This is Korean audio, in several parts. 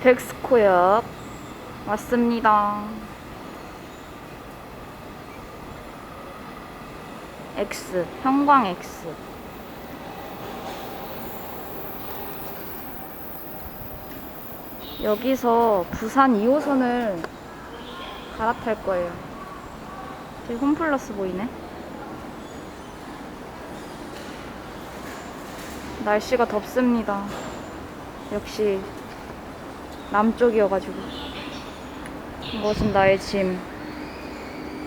백스코역 왔습니다. X, 형광 X. 여기서 부산 2호선을 갈아탈 거예요. 되게 홈플러스 보이네. 날씨가 덥습니다. 역시 남쪽이어가지고. 이것은 나의 짐.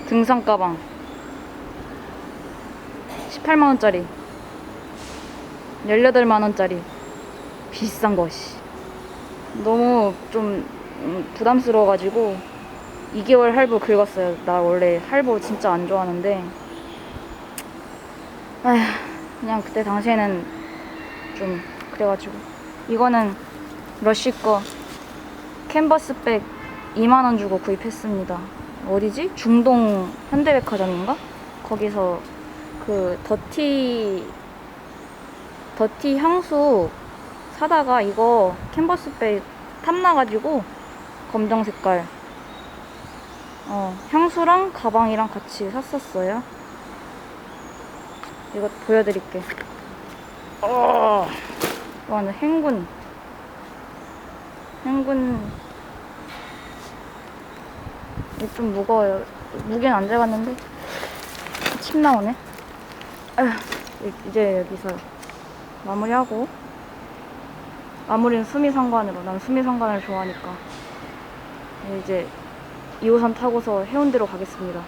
등산 가방 18만원짜리 18만원짜리 비싼 것이 너무 좀 부담스러워가지고 2개월 할부 긁었어요. 나 원래 할부 진짜 안 좋아하는데 아휴, 그냥 그때 당시에는 좀 그래가지고. 이거는 러쉬 거 캔버스백 2만원 주고 구입했습니다. 어디지? 중동 현대백화점인가? 거기서 그 더티 향수 사다가 이거 캔버스백 탐나가지고 검정 색깔 향수랑 가방이랑 같이 샀었어요. 이거 보여드릴게. 이거는 행군 이게 좀 무거워요. 무게는 안 재봤는데 침 나오네. 아휴, 이제 여기서 마무리하고, 마무리는 수미상관으로. 난 수미상관을 좋아하니까 이제 2호선 타고서 해운대로 가겠습니다.